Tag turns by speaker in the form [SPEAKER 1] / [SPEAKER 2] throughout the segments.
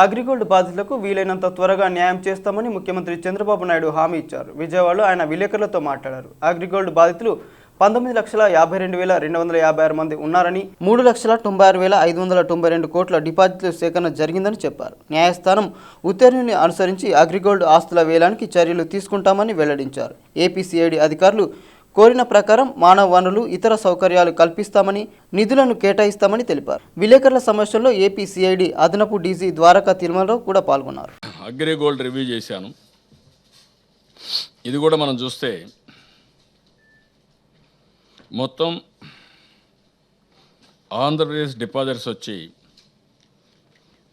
[SPEAKER 1] అగ్రిగోల్డ్ బాధితులకు వీలైనంత త్వరగా న్యాయం చేస్తామని ముఖ్యమంత్రి చంద్రబాబు నాయుడు హామీ ఇచ్చారు. విజయవాడలో ఆయన విలేకరులతో మాట్లాడారు. అగ్రిగోల్డ్ బాధితులు 19,52,256 మంది ఉన్నారని, 3,96,592 కోట్ల డిపాజిట్ల సేకరణ జరిగిందని చెప్పారు. న్యాయస్థానం ఉత్తర్వుని అనుసరించి అగ్రిగోల్డ్ ఆస్తుల వేలానికి చర్యలు తీసుకుంటామని వెల్లడించారు. ఏపీసీఐడి అధికారులు కోరిన ప్రకారం మానవ వనరులు, ఇతర సౌకర్యాలు కల్పిస్తామని, నిధులను కేటాయిస్తామని తెలిపారు. విలేకరుల సమావేశంలో ఏపీసీఐడి అదనపు డీజీ ద్వారకా తిరుమలరావు కూడా పాల్గొన్నారు.
[SPEAKER 2] అగ్రిగోల్డ్ రివ్యూ చేశాను. ఇది కూడా మనం చూస్తే మొత్తం ఆంధ్రప్రదేశ్ డిపాజిట్స్ వచ్చి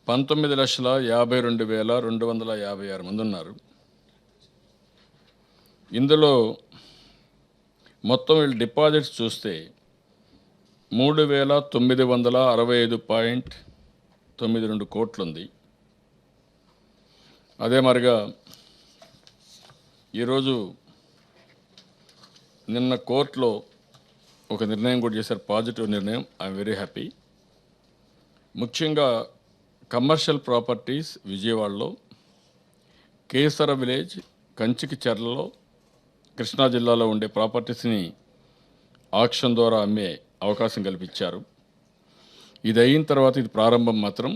[SPEAKER 2] 19,52,256 మంది ఉన్నారు. ఇందులో మొత్తం వీళ్ళు డిపాజిట్స్ చూస్తే 3,965.92 కోట్లు ఉంది. అదే మరిగా ఈరోజు నిన్న కోర్టులో ఒక నిర్ణయం కూడా చేశారు, పాజిటివ్ నిర్ణయం. I'm very happy. ముఖ్యంగా కమర్షియల్ ప్రాపర్టీస్ విజయవాడలో, కేసర విలేజ్, కంచికి చెర్లలో, కృష్ణా జిల్లాలో ఉండే ప్రాపర్టీస్ని ఆక్షన్ ద్వారా అమ్మే అవకాశం కల్పించారు. ఇది అయిన తర్వాత ఇది ప్రారంభం మాత్రం,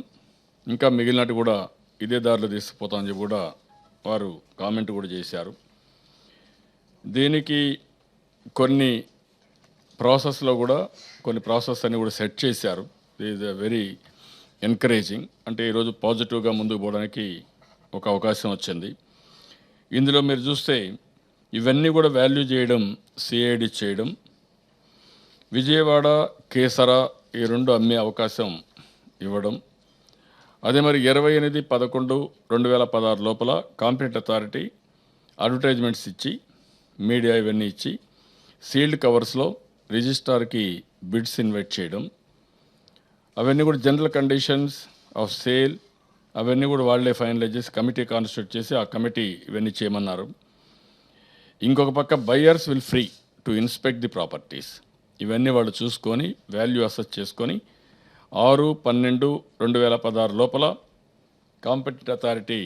[SPEAKER 2] ఇంకా మిగిలినట్టు కూడా ఇదే దారిలో తీసుకుపోతామని చెప్పి కూడా వారు కామెంట్ కూడా చేశారు. దీనికి కొన్ని ప్రాసెస్లో కూడా కొన్ని ప్రాసెస్ అన్ని కూడా సెట్ చేశారు. Is very encouraging. అంటే ఈరోజు పాజిటివ్గా ముందుకు పోవడానికి ఒక అవకాశం వచ్చింది. ఇందులో మీరు చూస్తే ఇవన్నీ కూడా వాల్యూ చేయడం, సిఐడి చేయడం, విజయవాడ, కేసర ఈ రెండు అమ్మే అవకాశం ఇవ్వడం, అదే మరి 28/11/2016 లోపల కాంపిటెంట్ అథారిటీ అడ్వర్టైజ్మెంట్స్ ఇచ్చి, మీడియా ఇవన్నీ ఇచ్చి, సీల్డ్ కవర్స్లో రిజిస్ట్రార్కి బిడ్స్ ఇన్వైట్ చేయడం, అవన్నీ కూడా జనరల్ కండిషన్స్ ఆఫ్ సేల్ అవన్నీ కూడా వాళ్ళే ఫైనలైజ్ చేసి కమిటీ కాన్స్టిట్యూట్ చేసి ఆ కమిటీ ఇవన్నీ చేయమన్నారు. ఇంకొక పక్క buyers will free to inspect the properties. ఇవన్నీ వాళ్ళు చూసుకొని వాల్యూ అసెస్ చేసుకొని 6/12/2016 లోపల competent authority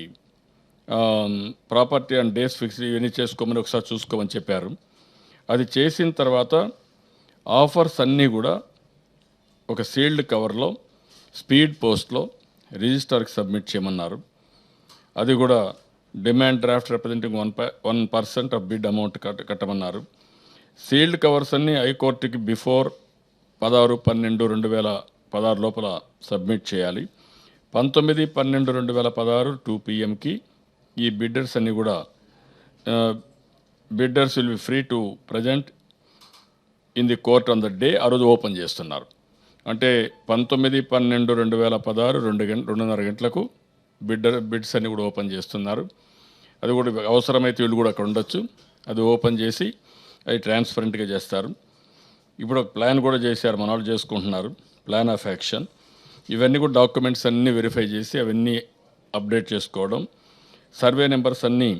[SPEAKER 2] property and days fix ఇవన్నీ చేసుకోమని ఒకసారి చూసుకోమని చెప్పారు. అది చేసిన తర్వాత ఆఫర్స్ అన్నీ కూడా ఒక సీల్డ్ కవర్లో స్పీడ్ పోస్ట్లో రిజిస్టర్కి సబ్మిట్ చేయమన్నారు. అది కూడా demand draft representing 1% of bid amount కట్టమన్నారు. సీల్డ్ కవర్స్ అన్నీ హైకోర్టుకి బిఫోర్ 16/12/2016 లోపల సబ్మిట్ చేయాలి. 19/12/2016 2 PM ఈ బిడ్డర్స్ అన్నీ కూడా bidders will be free to present in the court on the day. ఆ రోజు ఓపెన్ చేస్తున్నారు. అంటే 19/12/2016 2:30 గంటలకు బిడ్స్ అన్నీ కూడా ఓపెన్ చేస్తున్నారు. అది కూడా అవసరమైతే వీళ్ళు కూడా అక్కడ ఉండొచ్చు. అది ఓపెన్ చేసి అది ట్రాన్స్పరెంట్గా చేస్తారు. ఇప్పుడు ఒక ప్లాన్ కూడా చేశారు, మన వాళ్ళు చేసుకుంటున్నారు, ప్లాన్ ఆఫ్ యాక్షన్. ఇవన్నీ కూడా డాక్యుమెంట్స్ అన్నీ వెరిఫై చేసి అవన్నీ అప్డేట్ చేసుకోవడం, సర్వే నెంబర్స్ అన్నీ,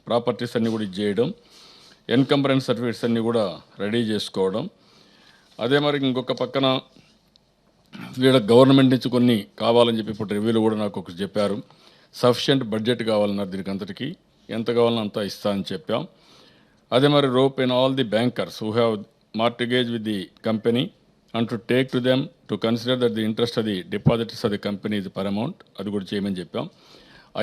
[SPEAKER 2] ప్రాపర్టీస్ అన్నీ కూడా చేయడం, ఎన్కంబరెన్స్ సర్టిఫికేట్స్ అన్నీ కూడా రెడీ చేసుకోవడం. అదే మరి ఇంకొక పక్కన వీళ్ళ గవర్నమెంట్ నుంచి కొన్ని కావాలని చెప్పి ఇప్పుడు రివ్యూలో కూడా నాకు ఒకటి చెప్పారు. సఫిషియంట్ బడ్జెట్ కావాలన్నారు, దీనికి అంతటికి ఎంత కావాలన్నా అంతా ఇస్తా అని చెప్పాం. అదే మరి rope in all the bankers who have mortgage with the company and to take to them to consider that the interest of the depositors of the company ఇది పర్ అమౌంట్, అది కూడా చేయమని చెప్పాం.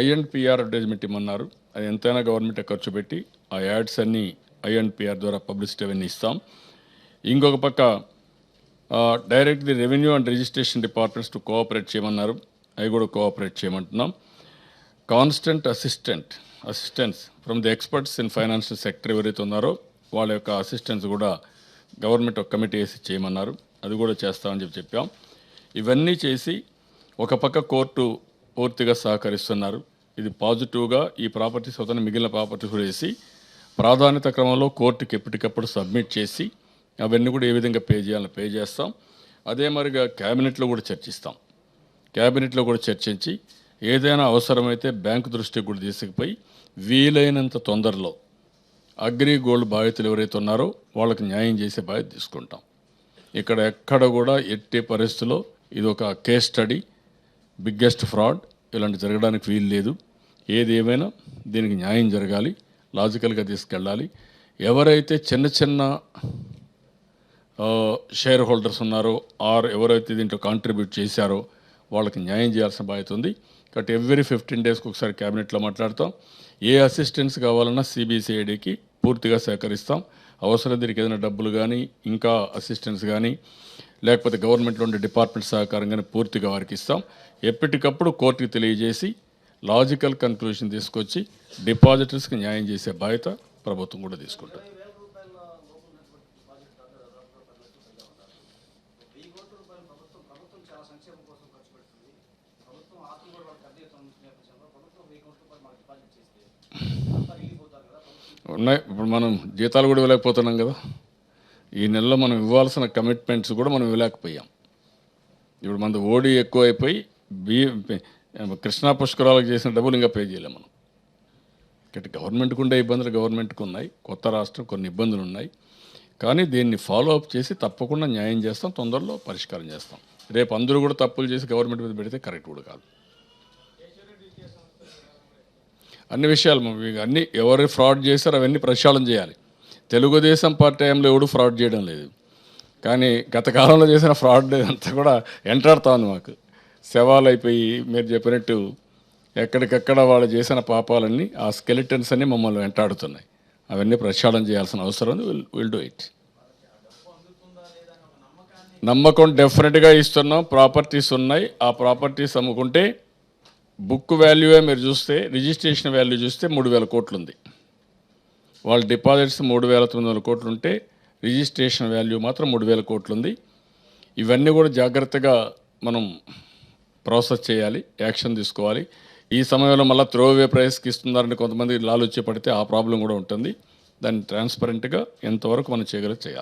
[SPEAKER 2] INPR అడ్వర్టైజ్మెంట్ ఇమ్మన్నారు. అది ఎంతైనా government ఖర్చు పెట్టి ఆ యాడ్స్ అన్నీ INPR ద్వారా పబ్లిసిటీ అవన్నీ ఇస్తాం. ఇంకొక పక్క direct the revenue and registration departments to cooperate చేయమన్నారు. అవి కూడా కోఆపరేట్ చేయమంటున్నాం. Constant assistance from the experts in financial sector ఎవరైతే ఉన్నారో వాళ్ళ యొక్క అసిస్టెన్స్ కూడా గవర్నమెంట్ ఒక కమిటీ వేసి చేయమన్నారు. అది కూడా చేస్తామని చెప్పాం. ఇవన్నీ చేసి ఒక పక్క కోర్టు పూర్తిగా సహకరిస్తున్నారు. ఇది పాజిటివ్గా ఈ ప్రాపర్టీస్ అవుతాను, మిగిలిన ప్రాపర్టీస్ కూడా వేసి ప్రాధాన్యత క్రమంలో కోర్టుకి ఎప్పటికప్పుడు సబ్మిట్ చేసి అవన్నీ కూడా ఏ విధంగా పే చేయాలని పే చేస్తాం. అదే మరిగా క్యాబినెట్లో కూడా చర్చించి ఏదైనా అవసరమైతే బ్యాంకు దృష్టికి కూడా తీసుకుపోయి వీలైనంత తొందరలో అగ్రిగోల్డ్ బాధితులు ఎవరైతే ఉన్నారో వాళ్ళకి న్యాయం చేసే బాధ్యత తీసుకుంటాం. ఇక్కడ ఎక్కడ కూడా ఎట్టి పరిస్థితుల్లో ఇది ఒక కేస్ స్టడీ, బిగ్గెస్ట్ ఫ్రాడ్. ఇలాంటి జరగడానికి వీలు లేదు. ఏది ఏమైనా దీనికి న్యాయం జరగాలి, లాజికల్గా తీసుకెళ్ళాలి. ఎవరైతే చిన్న చిన్న షేర్ హోల్డర్స్ ఉన్నారో ఎవరైతే దీంట్లో కాంట్రిబ్యూట్ చేశారో వాళ్ళకి న్యాయం చేయాల్సిన బాధ్యత ఉంది. కాబట్టి ఎవ్రీ 15 డేస్కి ఒకసారి క్యాబినెట్లో మాట్లాడతాం. ఏ అసిస్టెన్స్ కావాలన్నా సిబిసిఐడికి పూర్తిగా సహకరిస్తాం. అవసరం దీనికి ఏదైనా డబ్బులు కానీ ఇంకా అసిస్టెన్స్ కానీ లేకపోతే గవర్నమెంట్లో ఉండే డిపార్ట్మెంట్ సహకారం కానీ పూర్తిగా వారికి ఇస్తాం. ఎప్పటికప్పుడు కోర్టుకి తెలియజేసి లాజికల్ కన్క్లూషన్ తీసుకొచ్చి డిపాజిటర్స్కి న్యాయం చేసే బాధ్యత ప్రభుత్వం కూడా తీసుకుంటుంది. ఉన్నాయి. ఇప్పుడు మనం జీతాలు కూడా ఇవ్వలేకపోతున్నాం కదా. ఈ నెలలో మనం ఇవ్వాల్సిన కమిట్మెంట్స్ కూడా మనం ఇవ్వలేకపోయాం. ఇప్పుడు మన ఓడి ఎక్కువ అయిపోయి కృష్ణా పుష్కరాలకు చేసిన డబ్బులు ఇంకా పే చేయలేం మనం. ఇక్కడ గవర్నమెంట్కి ఉండే ఇబ్బందులు గవర్నమెంట్కి ఉన్నాయి, కొత్త రాష్ట్రం కొన్ని ఇబ్బందులు ఉన్నాయి. కానీ దీన్ని ఫాలో అప్ చేసి తప్పకుండా న్యాయం చేస్తాం, తొందరలో పరిష్కారం చేస్తాం. రేపు అందరూ కూడా తప్పులు చేసి గవర్నమెంట్ మీద పెడితే కరెక్ట్ కూడా కాదు. అన్ని విషయాలు అన్నీ ఎవరు ఫ్రాడ్ చేశారో అవన్నీ ప్రక్షాళన చేయాలి. తెలుగుదేశం పార్టీ టైంలో ఎవడు ఫ్రాడ్ చేయడం లేదు, కానీ గత కాలంలో చేసిన ఫ్రాడ్ అంతా కూడా ఎంటాడుతా ఉంది మాకు. శవాలు అయిపోయి మీరు చెప్పినట్టు ఎక్కడికక్కడ వాళ్ళు చేసిన పాపాలన్నీ ఆ స్కెలిటన్స్ అన్నీ మమ్మల్ని వెంటాడుతున్నాయి. అవన్నీ ప్రక్షాళన చేయాల్సిన అవసరం ఉంది. Will do it. నమ్మకం డెఫినెట్గా ఇస్తున్నాం. ప్రాపర్టీస్ ఉన్నాయి. ఆ ప్రాపర్టీస్ అమ్ముకుంటే బుక్ వాల్యూవే మీరు చూస్తే, రిజిస్ట్రేషన్ వాల్యూ చూస్తే 3,000 కోట్లు ఉంది. వాళ్ళ డిపాజిట్స్ 3,900 కోట్లు ఉంటే రిజిస్ట్రేషన్ వాల్యూ మాత్రం 3,000 కోట్లు ఉంది. ఇవన్నీ కూడా జాగ్రత్తగా మనం ప్రాసెస్ చేయాలి, యాక్షన్ తీసుకోవాలి. ఈ సమయంలో మళ్ళీ త్రోవే ప్రైస్కి ఇస్తున్నారని కొంతమంది లాలూచి పడితే ఆ ప్రాబ్లం కూడా ఉంటుంది. దాన్ని ట్రాన్స్పరెంట్గా ఎంతవరకు మనం చేయగలిగి చేయాలి.